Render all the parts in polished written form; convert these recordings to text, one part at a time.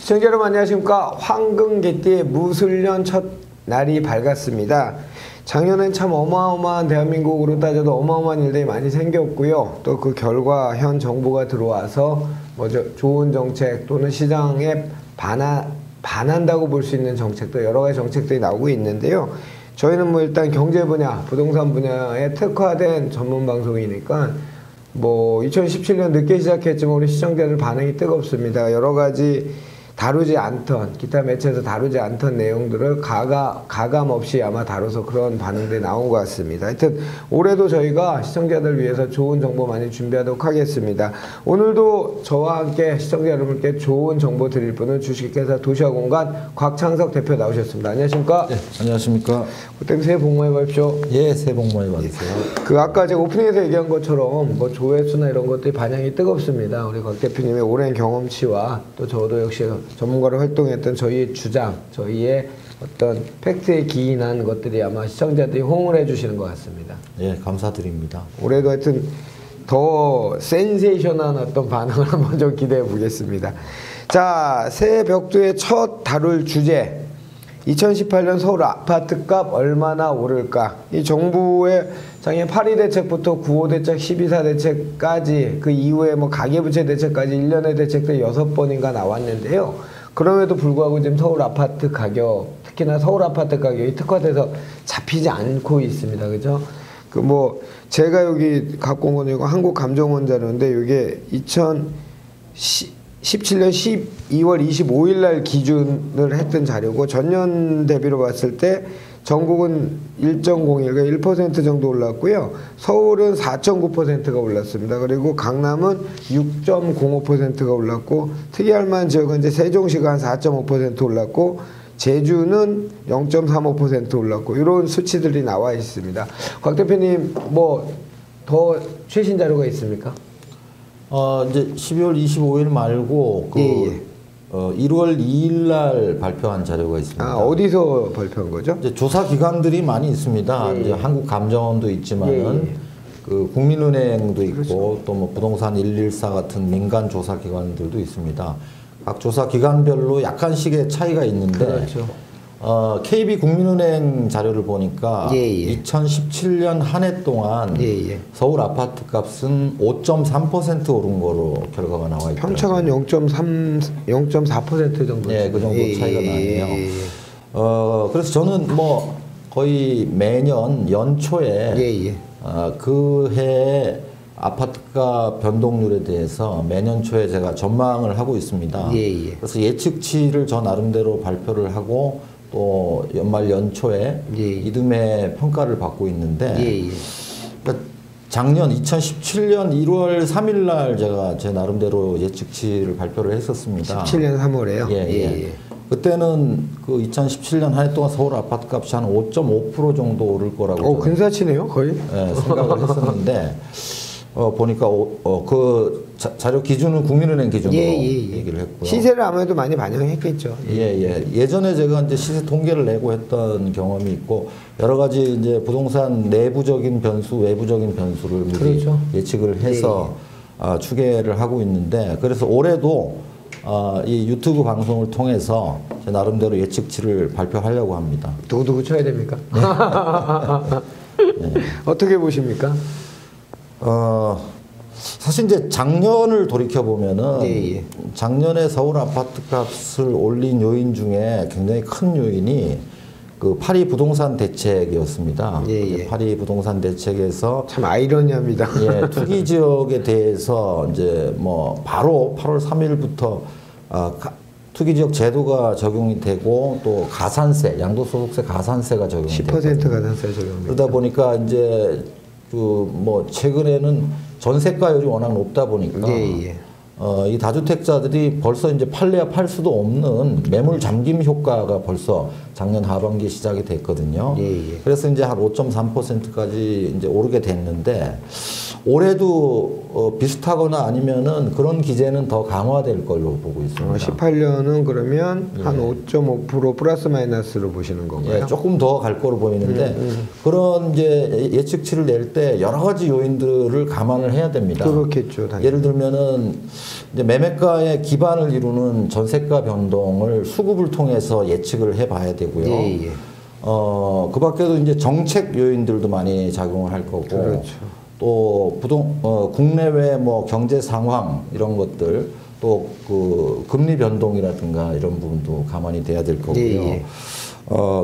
시청자 여러분 안녕하십니까. 황금개띠의 무술년 첫 날이 밝았습니다. 작년엔 참 어마어마한, 대한민국으로 따져도 어마어마한 일들이 많이 생겼고요. 또 그 결과 현 정부가 들어와서 좋은 정책 또는 시장에 반한다고 볼 수 있는 정책도 여러 가지 정책들이 나오고 있는데요. 저희는 일단 경제 분야, 부동산 분야에 특화된 전문 방송이니까 2017년 늦게 시작했지만 우리 시청자들 반응이 뜨겁습니다. 여러 가지 다루지 않던, 기타 매체에서 다루지 않던 내용들을 가감 없이 아마 다뤄서 그런 반응들이 나온 것 같습니다. 하여튼 올해도 저희가 시청자들 위해서 좋은 정보 많이 준비하도록 하겠습니다. 오늘도 저와 함께 시청자 여러분께 좋은 정보 드릴 분은 주식회사 도시화공간 곽창석 대표 나오셨습니다. 안녕하십니까? 네, 안녕하십니까? 그때 새해 복 많이 받으십시오. 예, 새해 복 많이 받으세요. 아까 제가 오프닝에서 얘기한 것처럼 조회수나 이런 것들이 반향이 뜨겁습니다. 우리 곽 대표님의 오랜 경험치와 또 저도 역시 전문가로 활동했던 저희의 주장, 저희의 어떤 팩트에 기인한 것들이 아마 시청자들이 호응을 해주시는 것 같습니다. 예, 감사드립니다. 올해도 하여튼 더 센세이션한 어떤 반응을 한번 좀 기대해 보겠습니다. 자, 새해 벽두의 첫 다룰 주제, 2018년 서울 아파트값 얼마나 오를까? 이 정부의 작년 8.2 대책부터 9.5 대책, 12.4 대책까지 그 이후에 가계부채 대책까지 1년의 대책들이 6번인가 나왔는데요. 그럼에도 불구하고 지금 서울 아파트 가격, 특히나 서울 아파트 가격이 특화돼서 잡히지 않고 있습니다. 그죠? 제가 여기 갖고 온 건 이거 한국감정원 자료인데 이게 2017년 12월 25일 날 기준을 했던 자료고 전년 대비로 봤을 때 전국은 1.01, 1% 정도 올랐고요. 서울은 4.9%가 올랐습니다. 그리고 강남은 6.05%가 올랐고, 특이할 만한 지역은 이제 세종시가 한 4.5% 올랐고, 제주는 0.35% 올랐고, 이런 수치들이 나와 있습니다. 곽 대표님, 더 최신 자료가 있습니까? 이제 12월 25일 말고 1월 2일 날 발표한 자료가 있습니다. 아, 어디서 발표한 거죠? 이제 조사 기관들이 많이 있습니다. 이제 한국감정원도 있지만은 국민은행도 있고, 그렇죠. 또 부동산 114 같은 민간 조사 기관들도 있습니다. 각 조사 기관별로 약간씩의 차이가 있는데, 그렇죠. KB국민은행 자료를 보니까 2017년 한 해 동안 서울 아파트 값은 5.3% 오른 거로 결과가 나와 있더라고요. 평차가 한 0.4% 정도. 네, 그 정도 차이가 나네요. 그래서 저는 거의 매년 연초에 그 해 아파트가 변동률에 대해서 매년 초에 제가 전망을 하고 있습니다. 그래서 예측치를 저 나름대로 발표를 하고 또 연말 연초에 이듬해 평가를 받고 있는데 그러니까 작년 2017년 1월 3일 날 제가 제 나름대로 예측치를 발표를 했었습니다. 17년 3월에요? 예. 그때는 그 2017년 한 해 동안 서울 아파트 값이 한 5.5% 정도 오를 거라고 근사치네요, 거의. 생각을 했었는데 보니까 그 자료 기준은 국민은행 기준으로 얘기를 했고요. 시세를 아무래도 많이 반영했겠죠. 예전에 제가 이제 시세 통계를 내고 했던 경험이 있고 여러 가지 이제 부동산 내부적인 변수, 외부적인 변수를 미리 예측을 해서 추계를 하고 있는데, 그래서 올해도 이 유튜브 방송을 통해서 제 나름대로 예측치를 발표하려고 합니다. 두고두고 쳐야 됩니까? 어떻게 보십니까? 사실 이제 작년을 돌이켜 보면은 작년에 서울 아파트 값을 올린 요인 중에 굉장히 큰 요인이 그 8.2 부동산 대책이었습니다. 8.2 부동산 대책에서 참 아이러니합니다. 투기 지역에 대해서 이제 바로 8월 3일부터 투기 지역 제도가 적용이 되고 또 가산세, 양도소득세 가산세가 적용이 10% 가산세 적용됩니다. 그러다 보니까 이제 최근에는 전세가율이 워낙 높다 보니까 이 다주택자들이 벌써 이제 팔래야 팔 수도 없는 매물 잠김 효과가 벌써 작년 하반기에 시작이 됐거든요. 그래서 이제 한 5.3%까지 이제 오르게 됐는데 올해도 비슷하거나 아니면은 그런 기제는 더 강화될 걸로 보고 있습니다. 18년은 그러면 한 5.5% 플러스 마이너스로 보시는 건가요? 조금 더 갈 거로 보이는데 그런 이제 예측치를 낼 때 여러 가지 요인들을 감안을 해야 됩니다. 그렇겠죠, 당연히. 예를 들면은 이제 매매가의 기반을 이루는 전세가 변동을 수급을 통해서 예측을 해봐야 되고요. 예, 예. 그 밖에도 이제 정책 요인들도 많이 작용을 할 거고. 그렇죠. 또 국내외 뭐 경제 상황 이런 것들 또 그 금리 변동이라든가 이런 부분도 감안이 돼야 될 거고요. 예, 예.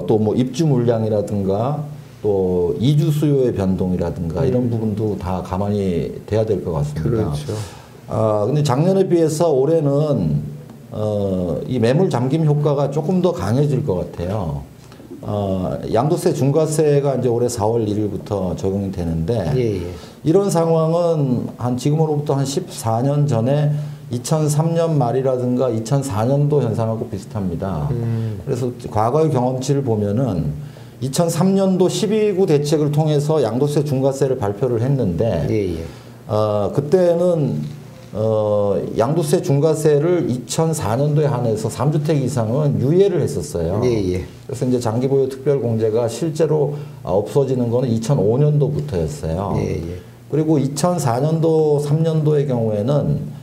또 뭐 입주 물량이라든가 또 이주 수요의 변동이라든가 이런 부분도 다 감안이 돼야 될 것 같습니다. 그렇죠. 근데 작년에 비해서 올해는 이 매물 잠김 효과가 조금 더 강해질 것 같아요. 양도세 중과세가 이제 올해 4월 1일부터 적용이 되는데 예, 예. 이런 상황은 한 지금으로부터 한 14년 전에 2003년 말이라든가 2004년도 현상하고 비슷합니다. 그래서 과거의 경험치를 보면은 2003년도 12구 대책을 통해서 양도세 중과세를 발표를 했는데 예, 예. 그때는 양도세 중과세를 2004년도에 한해서 3주택 이상은 유예를 했었어요. 예, 예. 그래서 이제 장기보유 특별공제가 실제로 없어지는 거는 2005년도부터였어요. 예, 예. 그리고 2004년도, 3년도의 경우에는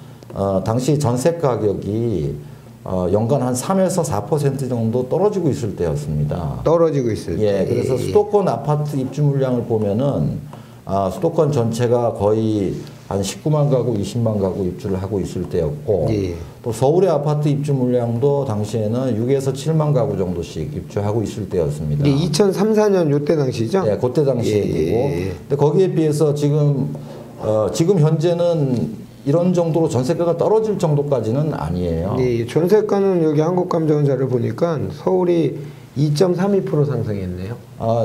당시 전세 가격이 연간 한 3에서 4% 정도 떨어지고 있을 때였습니다. 떨어지고 있을 때. 예, 그래서 수도권 아파트 입주 물량을 보면은 수도권 전체가 거의 한 19만 가구, 20만 가구 입주를 하고 있을 때였고 예. 또 서울의 아파트 입주 물량도 당시에는 6에서 7만 가구 정도씩 입주하고 있을 때였습니다. 이게 2003, 4년 요때 당시죠? 예, 그때 당시이고 예. 근데 거기에 비해서 지금 현재는 이런 정도로 전세가가 떨어질 정도까지는 아니에요. 예, 전세가는 여기 한국감정원자를 보니까 서울이 2.32% 상승했네요.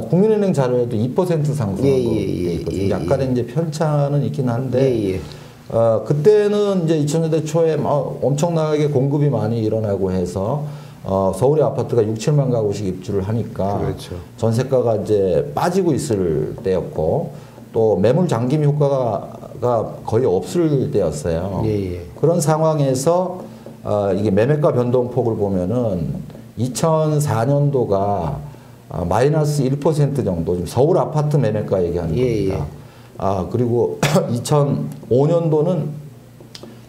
국민은행 자료에도 2% 상승하고 예, 있거든요. 약간의 이제 편차는 있긴 한데 예, 예. 그때는 이제 2000년대 초에 엄청나게 공급이 많이 일어나고 해서 서울의 아파트가 6, 7만 가구씩 입주를 하니까 그렇죠. 전세가가 이제 빠지고 있을 때였고 또 매물 잠김 효과가 거의 없을 때였어요. 예, 예. 그런 상황에서 이게 매매가 변동폭을 보면은 2004년도가 마이너스 1% 정도, 지금 서울 아파트 매매가 얘기하는 예, 겁니다. 그리고 2005년도는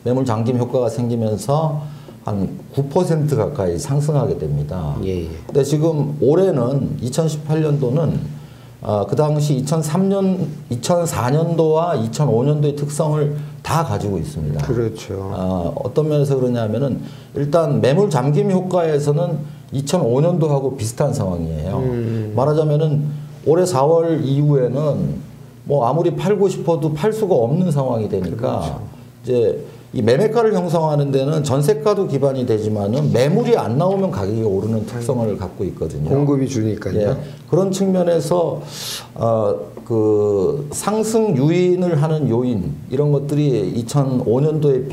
매물 잠김 효과가 생기면서 한 9% 가까이 상승하게 됩니다. 예, 예. 근데 지금 올해는 2018년도는 그 당시 2004년도와 2005년도의 특성을 다 가지고 있습니다. 그렇죠. 어떤 면에서 그러냐면은 일단 매물 잠김 효과에서는 2005년도하고 비슷한 상황이에요. 말하자면은 올해 4월 이후에는 뭐 아무리 팔고 싶어도 팔 수가 없는 상황이 되니까 그렇죠. 이제 이 매매가를 형성하는 데는 전세가도 기반이 되지만은 매물이 안 나오면 가격이 오르는 특성을 갖고 있거든요. 공급이 주니까요. 예, 그런 측면에서 그 상승 유인을 하는 요인 이런 것들이 2004년도에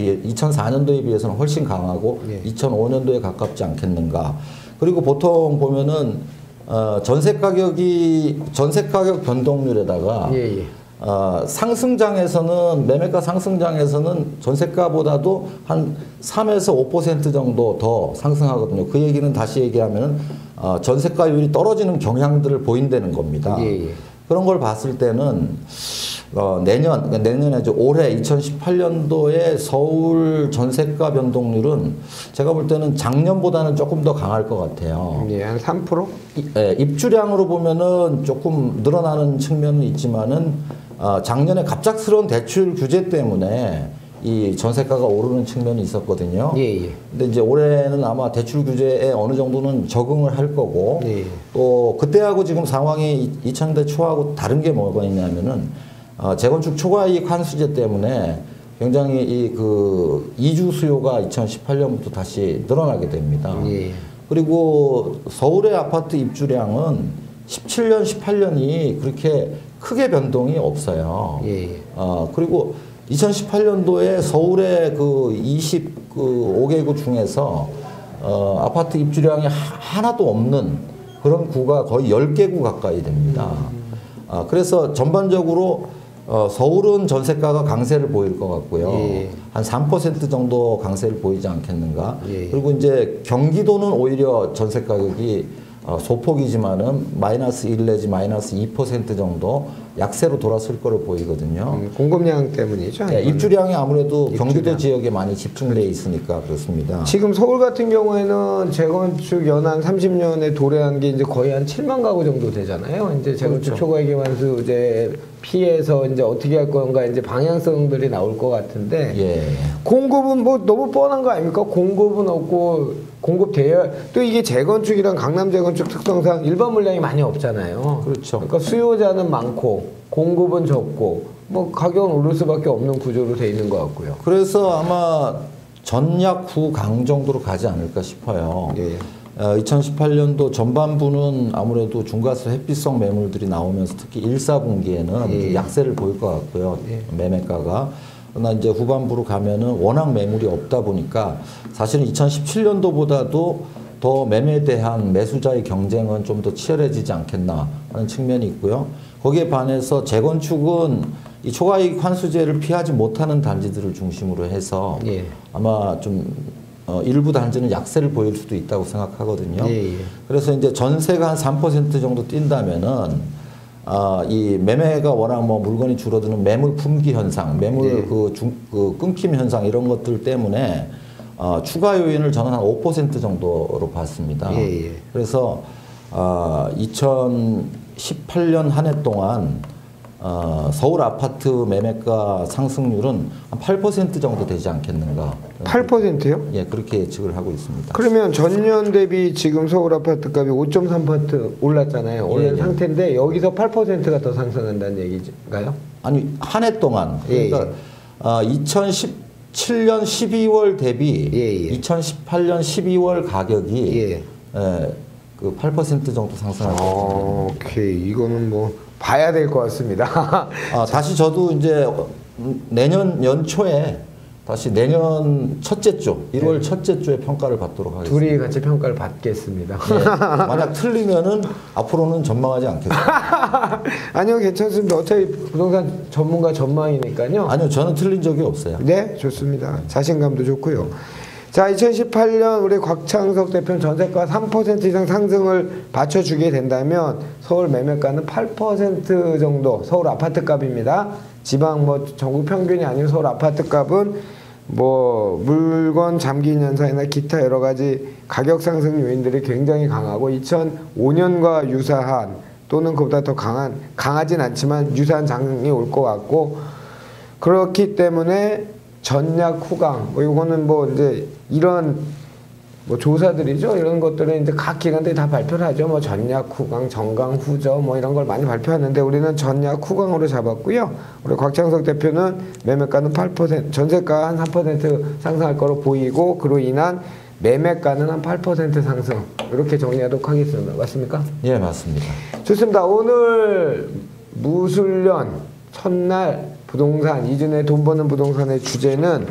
비해서는 훨씬 강하고 예. 2005년도에 가깝지 않겠는가. 그리고 보통 보면은 전세 가격 변동률에다가 예, 예. 상승장에서는 매매가 상승장에서는 전세가보다도 한 3에서 5% 정도 더 상승하거든요. 그 얘기는 다시 얘기하면은 전세가율이 떨어지는 경향들을 보인다는 겁니다. 예, 예. 그런 걸 봤을 때는 내년에 올해 2018년도에 서울 전세가 변동률은 제가 볼 때는 작년보다는 조금 더 강할 것 같아요. 예, 한 3%? 입주량으로 보면은 조금 늘어나는 측면은 있지만은 작년에 갑작스러운 대출 규제 때문에 이 전세가가 오르는 측면이 있었거든요. 예, 예. 근데 이제 올해는 아마 대출 규제에 어느 정도는 적응을 할 거고 예. 또 그때하고 지금 상황이 2000년대 초하고 다른 게 뭐가 있냐면은 재건축 초과이익 환수제 때문에 굉장히 그 이주 수요가 2018년부터 다시 늘어나게 됩니다. 예. 그리고 서울의 아파트 입주량은 17년, 18년이 그렇게 크게 변동이 없어요. 예. 그리고 2018년도에 서울의 그 25개구 중에서 아파트 입주량이 하나도 없는 그런 구가 거의 10개구 가까이 됩니다. 그래서 전반적으로 서울은 전세가가 강세를 보일 것 같고요. 예. 한 3% 정도 강세를 보이지 않겠는가. 예. 그리고 이제 경기도는 오히려 전세 가격이 소폭이지만은 마이너스 1 내지 마이너스 2% 정도 약세로 돌았을 거로 보이거든요. 공급량 때문이죠. 네, 입주량이 아무래도 경기도 지역에 많이 집중돼 있으니까 그렇습니다. 지금 서울 같은 경우에는 재건축 연한 30년에 도래한 게 이제 거의 한 7만 가구 정도 되잖아요. 이제 재건축 그렇죠. 초과이기 완수 이제 피해서 이제 어떻게 할 건가 이제 방향성들이 나올 것 같은데 예. 공급은 뭐 너무 뻔한 거 아닙니까? 공급은 없고 공급돼야 또 이게 재건축이랑 강남 재건축 특성상 일반 물량이 많이 없잖아요. 그렇죠. 그러니까 수요자는 많고 공급은 적고 뭐 가격은 오를 수밖에 없는 구조로 돼 있는 것 같고요. 그래서 아마 전약 후강 정도로 가지 않을까 싶어요. 예. 2018년도 전반부는 아무래도 중과수 햇빛성 매물들이 나오면서 특히 1, 4분기에는 예. 약세를 보일 것 같고요. 예. 매매가가. 그러나 이제 후반부로 가면은 워낙 매물이 없다 보니까 사실은 2017년도보다도 더 매매에 대한 매수자의 경쟁은 좀 더 치열해지지 않겠나 하는 측면이 있고요. 거기에 반해서 재건축은 이 초과이익 환수제를 피하지 못하는 단지들을 중심으로 해서 예. 아마 좀 일부 단지는 약세를 보일 수도 있다고 생각하거든요. 예, 예. 그래서 이제 전세가 한 3% 정도 뛴다면은 이 매매가 워낙 뭐 물건이 줄어드는 매물 품귀 현상, 매물 예. 그 끊김 현상 이런 것들 때문에 추가 요인을 저는 한 5% 정도로 봤습니다. 예, 예. 그래서 2018년 한 해 동안 서울 아파트 매매가 상승률은 한 8% 정도 되지 않겠는가. 8%요? 예, 그렇게 예측을 하고 있습니다. 그러면 전년 대비 지금 서울 아파트 값이 5.3% 올랐잖아요. 올린 예, 예. 상태인데 여기서 8%가 더 상승한다는 얘기인가요? 아니, 한 해 동안. 예, 그러니까 2017년 12월 대비 예, 예. 2018년 12월 가격이 예. 그 8% 정도 상승할 것 같습니다. 오케이. 이거는 뭐 봐야 될 것 같습니다. 다시 저도 이제 내년 연초에 다시 내년 첫째 주, 1월 첫째 주에 평가를 받도록 하겠습니다. 둘이 같이 평가를 받겠습니다. 예, 만약 틀리면은 앞으로는 전망하지 않겠습니다. 아니요, 괜찮습니다. 어차피 부동산 전문가 전망이니까요. 아니요, 저는 틀린 적이 없어요. 네, 좋습니다. 자신감도 좋고요. 자, 2018년 우리 곽창석 대표는 전세가 3% 이상 상승을 받쳐주게 된다면 서울 매매가는 8% 정도, 서울 아파트 값입니다. 지방 뭐 전국 평균이 아닌 서울 아파트 값은 뭐 물건 잠긴 현상이나 기타 여러 가지 가격 상승 요인들이 굉장히 강하고 2005년과 유사한 또는 그보다 더 강하진 않지만 유사한 장이 올 것 같고, 그렇기 때문에 전약 후강, 뭐 이거는 뭐 이제 이런 뭐 조사들이죠. 이런 것들은 이제 각 기관들이 다 발표를 하죠. 뭐 전약 후강, 전강 후저 뭐 이런 걸 많이 발표하는데 우리는 전약 후강으로 잡았고요. 우리 곽창석 대표는 매매가는 8%, 전세가 한 3% 상승할 거로 보이고 그로 인한 매매가는 한 8% 상승, 이렇게 정리하도록 하겠습니다. 맞습니까? 예, 맞습니다. 좋습니다. 오늘 무술년 첫날 부동산, 이준의 돈 버는 부동산의 주제는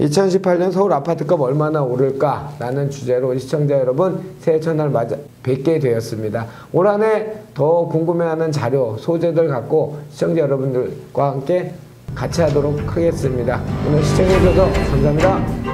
2018년 서울 아파트값 얼마나 오를까라는 주제로 시청자 여러분 새해 첫날 맞아 뵙게 되었습니다. 올 한 해 더 궁금해하는 자료, 소재들 갖고 시청자 여러분들과 함께 같이 하도록 하겠습니다. 오늘 시청해주셔서 감사합니다.